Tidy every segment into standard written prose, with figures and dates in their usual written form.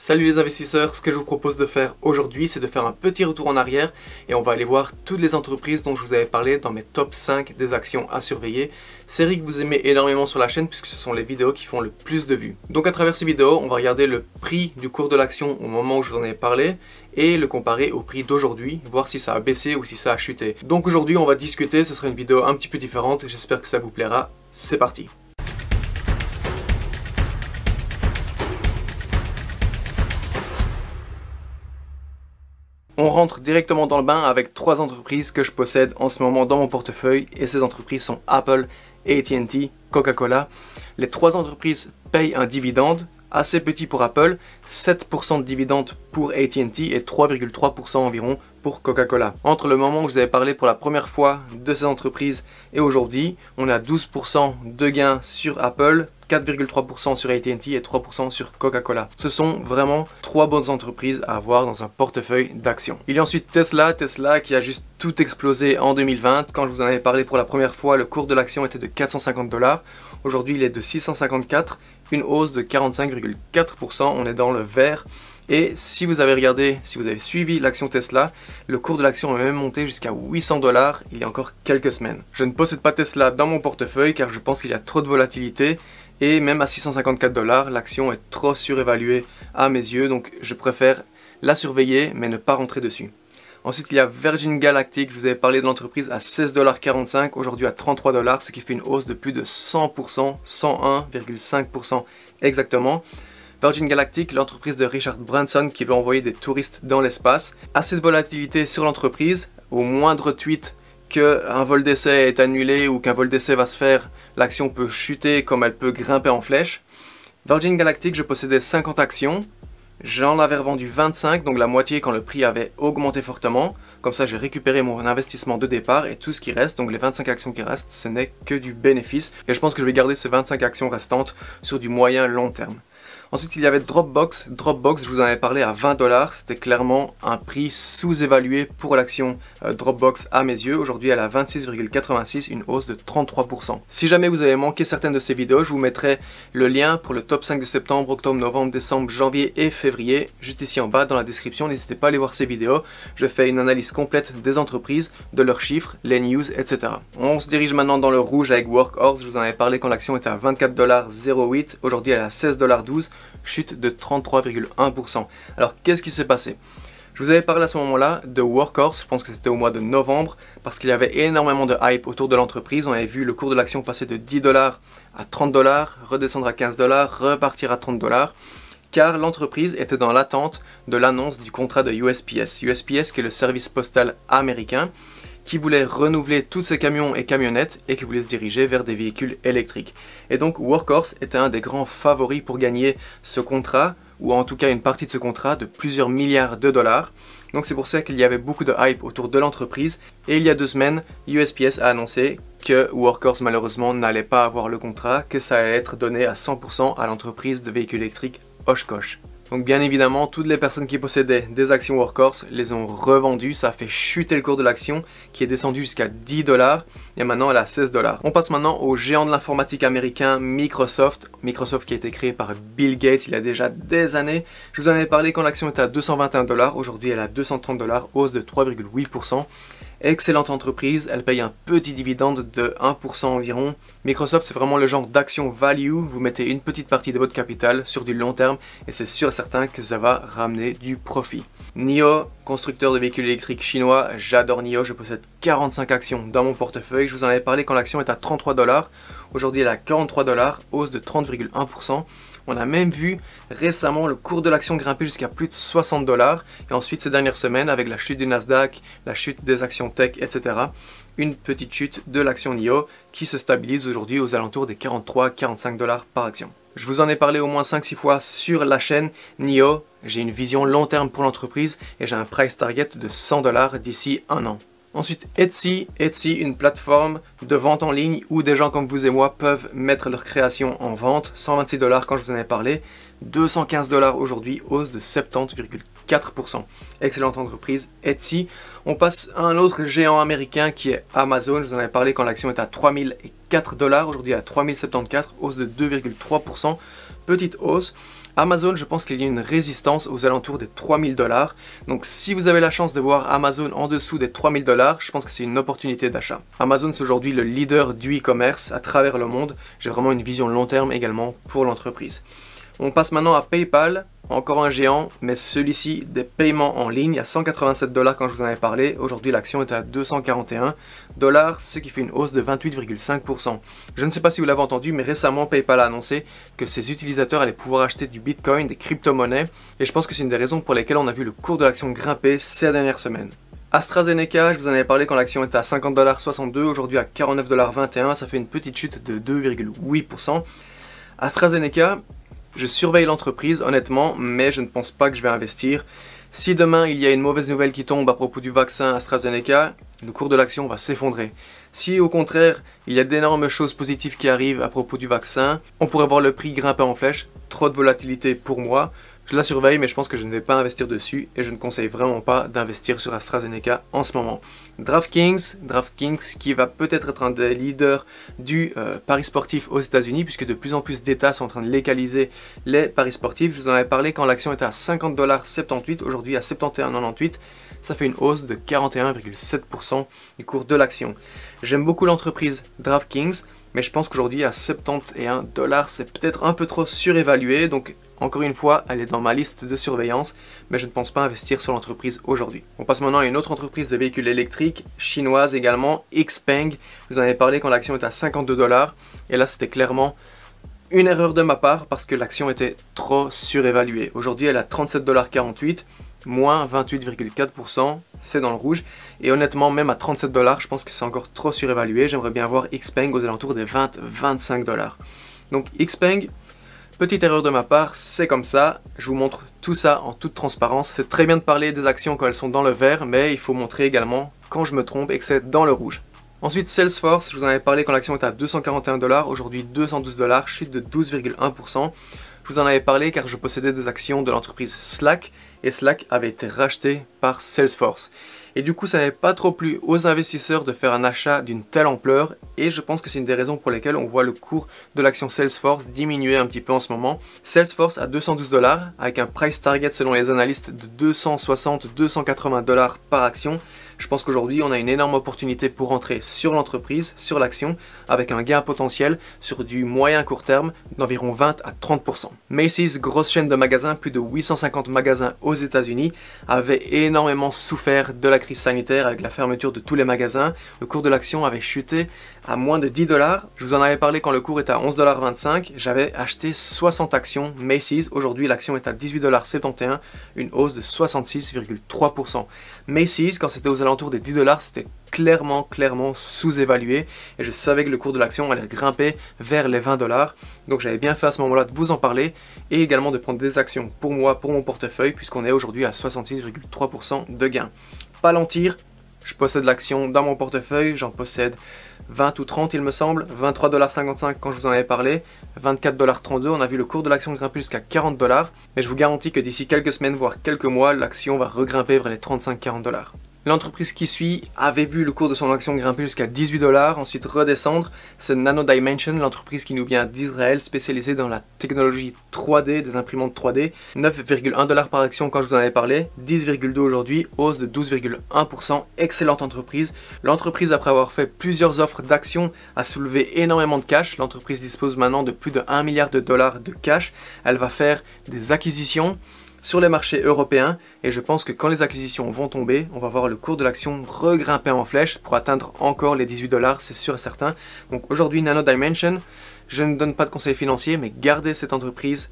Salut les investisseurs, ce que je vous propose de faire aujourd'hui, c'est de faire un petit retour en arrière et on va aller voir toutes les entreprises dont je vous avais parlé dans mes top 5 des actions à surveiller. Série que vous aimez énormément sur la chaîne puisque ce sont les vidéos qui font le plus de vues. Donc à travers ces vidéos, on va regarder le prix du cours de l'action au moment où je vous en ai parlé et le comparer au prix d'aujourd'hui, voir si ça a baissé ou si ça a chuté. Donc aujourd'hui, on va discuter, ce sera une vidéo un petit peu différente, j'espère que ça vous plaira. C'est parti! On rentre directement dans le bain avec 3 entreprises que je possède en ce moment dans mon portefeuille et ces entreprises sont Apple, AT&T, Coca-Cola. Les 3 entreprises payent un dividende assez petit pour Apple, 7% de dividende pour AT&T et 3,3% environ pour Coca-Cola. Entre le moment où je vous avais parlé pour la première fois de ces entreprises et aujourd'hui, on a 12% de gains sur Apple, 4,3% sur AT&T et 3% sur Coca-Cola. Ce sont vraiment 3 bonnes entreprises à avoir dans un portefeuille d'actions. Il y a ensuite Tesla qui a juste tout explosé en 2020. Quand je vous en avais parlé pour la première fois, le cours de l'action était de 450 $. Aujourd'hui, il est de 654, une hausse de 45,4%. On est dans le vert. Et si vous avez regardé, si vous avez suivi l'action Tesla, le cours de l'action a même monté jusqu'à 800 $ il y a encore quelques semaines. Je ne possède pas Tesla dans mon portefeuille car je pense qu'il y a trop de volatilité et même à 654 $, l'action est trop surévaluée à mes yeux, donc je préfère la surveiller mais ne pas rentrer dessus. Ensuite, il y a Virgin Galactic, je vous avais parlé de l'entreprise à 16,45 $, aujourd'hui à 33 $, ce qui fait une hausse de plus de 100%, 101,5% exactement. Virgin Galactic, l'entreprise de Richard Branson qui veut envoyer des touristes dans l'espace. Assez de volatilité sur l'entreprise, au moindre tweet qu'un vol d'essai est annulé ou qu'un vol d'essai va se faire, l'action peut chuter comme elle peut grimper en flèche. Virgin Galactic, je possédais 50 actions. J'en avais revendu 25, donc la moitié quand le prix avait augmenté fortement. Comme ça, j'ai récupéré mon investissement de départ et tout ce qui reste, donc les 25 actions qui restent, ce n'est que du bénéfice. Et je pense que je vais garder ces 25 actions restantes sur du moyen long terme. Ensuite, il y avait Dropbox. Dropbox, je vous en avais parlé à 20 $. C'était clairement un prix sous-évalué pour l'action Dropbox à mes yeux. Aujourd'hui, elle est à 26,86, une hausse de 33%. Si jamais vous avez manqué certaines de ces vidéos, je vous mettrai le lien pour le top 5 de septembre, octobre, novembre, décembre, janvier et février, juste ici en bas dans la description. N'hésitez pas à aller voir ces vidéos. Je fais une analyse complète des entreprises, de leurs chiffres, les news, etc. On se dirige maintenant dans le rouge avec Workhorse. Je vous en avais parlé quand l'action était à 24,08 $. Aujourd'hui, elle est à 16,12 $. Chute de 33,1%. Alors qu'est-ce qui s'est passé? Je vous avais parlé à ce moment-là de Workhorse, je pense que c'était au mois de novembre, parce qu'il y avait énormément de hype autour de l'entreprise. On avait vu le cours de l'action passer de 10 $ à 30 $, redescendre à 15 $, repartir à 30 $, car l'entreprise était dans l'attente de l'annonce du contrat de USPS. USPS qui est le service postal américain, qui voulait renouveler tous ses camions et camionnettes et qui voulait se diriger vers des véhicules électriques. Et donc Workhorse était un des grands favoris pour gagner ce contrat, ou en tout cas une partie de ce contrat de plusieurs milliards de dollars. Donc c'est pour ça qu'il y avait beaucoup de hype autour de l'entreprise. Et il y a 2 semaines, USPS a annoncé que Workhorse malheureusement n'allait pas avoir le contrat, que ça allait être donné à 100% à l'entreprise de véhicules électriques Oshkosh. Donc bien évidemment, toutes les personnes qui possédaient des actions Workhorse les ont revendues, ça a fait chuter le cours de l'action qui est descendu jusqu'à 10 $ et maintenant elle est à 16 $. On passe maintenant au géant de l'informatique américain Microsoft. Microsoft qui a été créé par Bill Gates il y a déjà des années. Je vous en avais parlé quand l'action était à 221 $, aujourd'hui elle est à 230 $, hausse de 3,8%. Excellente entreprise, elle paye un petit dividende de 1% environ. Microsoft, c'est vraiment le genre d'action value. Vous mettez une petite partie de votre capital sur du long terme et c'est sûr et certain que ça va ramener du profit. NIO, constructeur de véhicules électriques chinois, j'adore NIO, je possède 45 actions dans mon portefeuille. Je vous en avais parlé quand l'action est à 33 $. Aujourd'hui, elle est à 43 $, hausse de 30,1%. On a même vu récemment le cours de l'action grimper jusqu'à plus de 60 $. Et ensuite, ces dernières semaines, avec la chute du Nasdaq, la chute des actions tech, etc., une petite chute de l'action NIO qui se stabilise aujourd'hui aux alentours des 43-45 $ par action. Je vous en ai parlé au moins 5-6 fois sur la chaîne NIO. J'ai une vision long terme pour l'entreprise et j'ai un price target de 100 $ d'ici 1 an. Ensuite, Etsy, une plateforme de vente en ligne où des gens comme vous et moi peuvent mettre leur création en vente. 126 $ quand je vous en ai parlé, 215 $ aujourd'hui, hausse de 70,4%. Excellente entreprise, Etsy. On passe à un autre géant américain qui est Amazon. Je vous en avais parlé quand l'action était à 3004 $, aujourd'hui à 3074, hausse de 2,3%. Petite hausse. Amazon, je pense qu'il y a une résistance aux alentours des 3000 $. Donc si vous avez la chance de voir Amazon en dessous des 3000 $, je pense que c'est une opportunité d'achat. Amazon, c'est aujourd'hui le leader du e-commerce à travers le monde. J'ai vraiment une vision long terme également pour l'entreprise. On passe maintenant à PayPal, encore un géant, mais celui-ci des paiements en ligne à 187 $ quand je vous en avais parlé. Aujourd'hui, l'action est à 241 $, ce qui fait une hausse de 28,5%. Je ne sais pas si vous l'avez entendu, mais récemment, PayPal a annoncé que ses utilisateurs allaient pouvoir acheter du Bitcoin, des crypto-monnaies, et je pense que c'est une des raisons pour lesquelles on a vu le cours de l'action grimper ces dernières semaines. AstraZeneca, je vous en avais parlé quand l'action était à 50,62 $, aujourd'hui à 49,21 $, ça fait une petite chute de 2,8%. AstraZeneca, je surveille l'entreprise honnêtement, mais je ne pense pas que je vais investir. Si demain il y a une mauvaise nouvelle qui tombe à propos du vaccin AstraZeneca, le cours de l'action va s'effondrer. Si au contraire il y a d'énormes choses positives qui arrivent à propos du vaccin, on pourrait voir le prix grimper en flèche. Trop de volatilité pour moi. Je la surveille, mais je pense que je ne vais pas investir dessus et je ne conseille vraiment pas d'investir sur AstraZeneca en ce moment. DraftKings qui va peut-être être un des leaders du pari sportif aux États-Unis, puisque de plus en plus d'États sont en train de légaliser les paris sportifs. Je vous en avais parlé quand l'action était à 50,78 $, aujourd'hui à 71,98 $. Ça fait une hausse de 41,7% du cours de l'action. J'aime beaucoup l'entreprise DraftKings, mais je pense qu'aujourd'hui à 71 $, c'est peut-être un peu trop surévalué, donc encore une fois, elle est dans ma liste de surveillance, mais je ne pense pas investir sur l'entreprise aujourd'hui. On passe maintenant à une autre entreprise de véhicules électriques, chinoise également, XPeng. Vous en avez parlé quand l'action était à 52 $, et là c'était clairement une erreur de ma part parce que l'action était trop surévaluée. Aujourd'hui elle est à 37,48 $, moins 28,4%, c'est dans le rouge. Et honnêtement, même à 37 $, je pense que c'est encore trop surévalué. J'aimerais bien voir XPeng aux alentours des 20-25 $. Donc XPeng, petite erreur de ma part, c'est comme ça. Je vous montre tout ça en toute transparence. C'est très bien de parler des actions quand elles sont dans le vert, mais il faut montrer également quand je me trompe et que c'est dans le rouge. Ensuite, Salesforce, je vous en avais parlé quand l'action était à 241 $, aujourd'hui 212 $, chute de 12,1%. Je vous en avais parlé car je possédais des actions de l'entreprise Slack et Slack avait été racheté par Salesforce. Et du coup, ça n'avait pas trop plu aux investisseurs de faire un achat d'une telle ampleur et je pense que c'est une des raisons pour lesquelles on voit le cours de l'action Salesforce diminuer un petit peu en ce moment. Salesforce à 212 $ avec un price target selon les analystes de 260-280 $ par action. Je pense qu'aujourd'hui, on a une énorme opportunité pour entrer sur l'entreprise, sur l'action, avec un gain potentiel sur du moyen court terme d'environ 20 à 30%. Macy's, grosse chaîne de magasins, plus de 850 magasins aux États-Unis, avait énormément souffert de la crise sanitaire avec la fermeture de tous les magasins. Le cours de l'action avait chuté à moins de 10 $. Je vous en avais parlé quand le cours était à 11,25 $. J'avais acheté 60 actions Macy's. Aujourd'hui, l'action est à 18,71 $, une hausse de 66,3%. Macy's, quand c'était aux alentours des 10 $, c'était clairement sous-évalué et je savais que le cours de l'action allait grimper vers les 20 $. Donc j'avais bien fait à ce moment-là de vous en parler et également de prendre des actions pour moi, pour mon portefeuille, puisqu'on est aujourd'hui à 66,3% de gain. Palantir, je possède l'action dans mon portefeuille, j'en possède 20 ou 30 il me semble, 23,55 $ quand je vous en avais parlé, 24,32 $, on a vu le cours de l'action grimper jusqu'à 40 $, mais je vous garantis que d'ici quelques semaines, voire quelques mois, l'action va regrimper vers les 35-40 $. L'entreprise qui suit avait vu le cours de son action grimper jusqu'à 18 $, ensuite redescendre. C'est Nano Dimension, l'entreprise qui nous vient d'Israël, spécialisée dans la technologie 3D, des imprimantes 3D. 9,1 $ par action quand je vous en avais parlé, 10,2 € aujourd'hui, hausse de 12,1%, excellente entreprise. L'entreprise, après avoir fait plusieurs offres d'actions, a soulevé énormément de cash. L'entreprise dispose maintenant de plus de 1 milliard de dollars de cash. Elle va faire des acquisitions sur les marchés européens et je pense que quand les acquisitions vont tomber, on va voir le cours de l'action regrimper en flèche pour atteindre encore les 18 $, c'est sûr et certain. Donc aujourd'hui, Nano Dimension, je ne donne pas de conseils financiers, mais gardez cette entreprise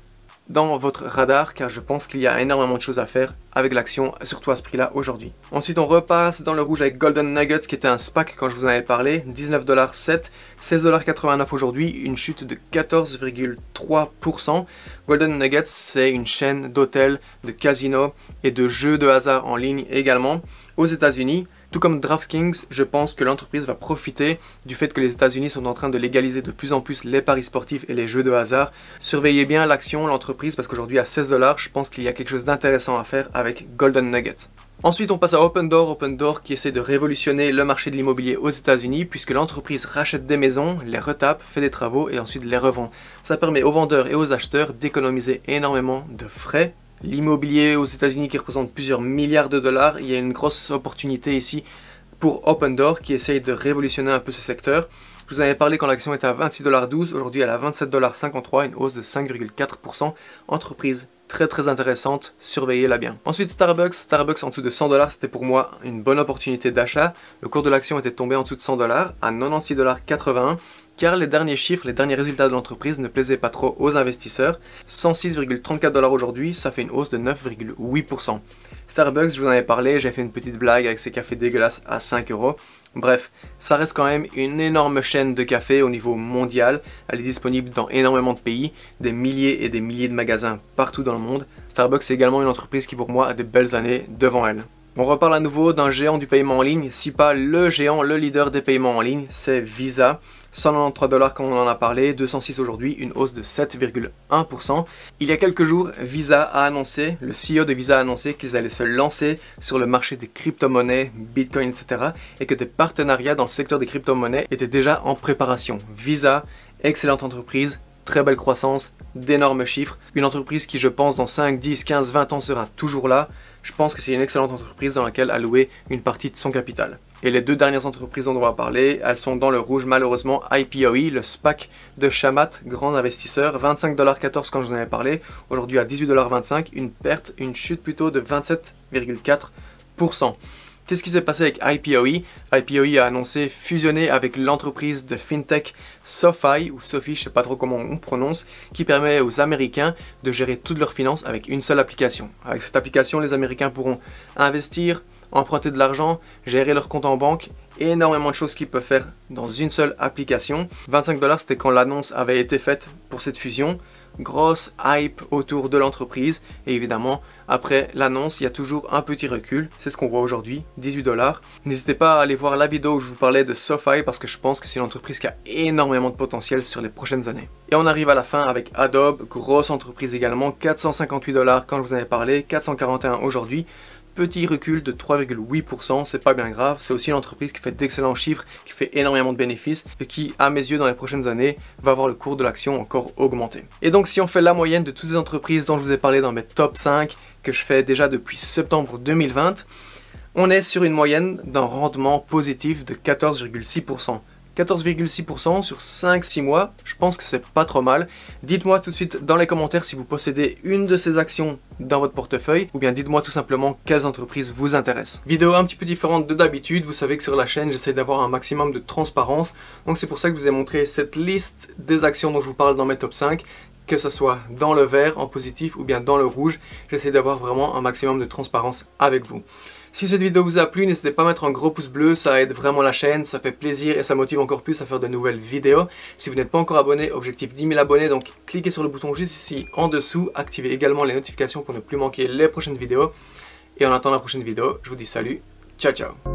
dans votre radar car je pense qu'il y a énormément de choses à faire avec l'action, surtout à ce prix-là aujourd'hui. Ensuite, on repasse dans le rouge avec Golden Nuggets qui était un SPAC quand je vous en avais parlé, 19,7 $, 16,89 € aujourd'hui, une chute de 14,3%. Golden Nuggets, c'est une chaîne d'hôtels, de casinos et de jeux de hasard en ligne également. aux États-Unis. Tout comme DraftKings, je pense que l'entreprise va profiter du fait que les États-Unis sont en train de légaliser de plus en plus les paris sportifs et les jeux de hasard. Surveillez bien l'action, l'entreprise, parce qu'aujourd'hui à 16 $, je pense qu'il y a quelque chose d'intéressant à faire avec Golden Nugget. Ensuite, on passe à Opendoor qui essaie de révolutionner le marché de l'immobilier aux États-Unis puisque l'entreprise rachète des maisons, les retape, fait des travaux et ensuite les revend. Ça permet aux vendeurs et aux acheteurs d'économiser énormément de frais. L'immobilier aux États-Unis qui représente plusieurs milliards de dollars, il y a une grosse opportunité ici pour Opendoor qui essaye de révolutionner un peu ce secteur. Je vous en avais parlé quand l'action était à 26,12 $, aujourd'hui elle est à 27,53 $, une hausse de 5,4%. Entreprise très intéressante, surveillez-la bien. Ensuite Starbucks en dessous de 100 $, c'était pour moi une bonne opportunité d'achat. Le cours de l'action était tombé en dessous de 100 $, à 96,81 $, car les derniers chiffres, les derniers résultats de l'entreprise ne plaisaient pas trop aux investisseurs. 106,34 $ aujourd'hui, ça fait une hausse de 9,8%. Starbucks, je vous en avais parlé, j'ai fait une petite blague avec ces cafés dégueulasses à 5 €. Bref, ça reste quand même une énorme chaîne de café au niveau mondial. Elle est disponible dans énormément de pays, des milliers et des milliers de magasins partout dans le monde. Starbucks est également une entreprise qui pour moi a des belles années devant elle. On reparle à nouveau d'un géant du paiement en ligne, si pas le géant, le leader des paiements en ligne, c'est Visa. 193 $ quand on en a parlé, 206 aujourd'hui, une hausse de 7,1%. Il y a quelques jours, Visa a annoncé, le CEO de Visa a annoncé qu'ils allaient se lancer sur le marché des crypto-monnaies, Bitcoin, etc. et que des partenariats dans le secteur des crypto-monnaies étaient déjà en préparation. Visa, excellente entreprise, très belle croissance, d'énormes chiffres, une entreprise qui je pense dans 5, 10, 15, 20 ans sera toujours là. Je pense que c'est une excellente entreprise dans laquelle allouer une partie de son capital. Et les deux dernières entreprises dont on va parler, elles sont dans le rouge malheureusement. IPOE, le SPAC de Shamat, grand investisseur, 25,14 $ quand je vous en avais parlé, aujourd'hui à 18,25 $, une perte, une chute plutôt de 27,4%. Qu'est-ce qui s'est passé avec IPOE? IPOE a annoncé fusionner avec l'entreprise de FinTech SoFi, ou Sophie, je ne sais pas trop comment on prononce, qui permet aux Américains de gérer toutes leurs finances avec une seule application. Avec cette application, les Américains pourront investir, emprunter de l'argent, gérer leur compte en banque, énormément de choses qu'ils peuvent faire dans une seule application. 25 $, c'était quand l'annonce avait été faite pour cette fusion. Grosse hype autour de l'entreprise et évidemment après l'annonce il y a toujours un petit recul, c'est ce qu'on voit aujourd'hui, 18 $. N'hésitez pas à aller voir la vidéo où je vous parlais de SoFi parce que je pense que c'est une entreprise qui a énormément de potentiel sur les prochaines années. Et on arrive à la fin avec Adobe, grosse entreprise également, 458 $ quand je vous en avais parlé, 441 aujourd'hui. Petit recul de 3,8%, c'est pas bien grave, c'est aussi une entreprise qui fait d'excellents chiffres, qui fait énormément de bénéfices et qui, à mes yeux, dans les prochaines années, va voir le cours de l'action encore augmenter. Et donc si on fait la moyenne de toutes les entreprises dont je vous ai parlé dans mes top 5, que je fais déjà depuis septembre 2020, on est sur une moyenne d'un rendement positif de 14,6%. 14,6% sur 5-6 mois, je pense que c'est pas trop mal. Dites-moi tout de suite dans les commentaires si vous possédez une de ces actions dans votre portefeuille ou bien dites-moi tout simplement quelles entreprises vous intéressent. Vidéo un petit peu différente de d'habitude, vous savez que sur la chaîne j'essaie d'avoir un maximum de transparence, donc c'est pour ça que je vous ai montré cette liste des actions dont je vous parle dans mes top 5. Que ce soit dans le vert en positif ou bien dans le rouge, j'essaie d'avoir vraiment un maximum de transparence avec vous. Si cette vidéo vous a plu, n'hésitez pas à mettre un gros pouce bleu, ça aide vraiment la chaîne, ça fait plaisir et ça motive encore plus à faire de nouvelles vidéos. Si vous n'êtes pas encore abonné, objectif 10 000 abonnés, donc cliquez sur le bouton juste ici en dessous, activez également les notifications pour ne plus manquer les prochaines vidéos. Et en attendant la prochaine vidéo, je vous dis salut, ciao ciao.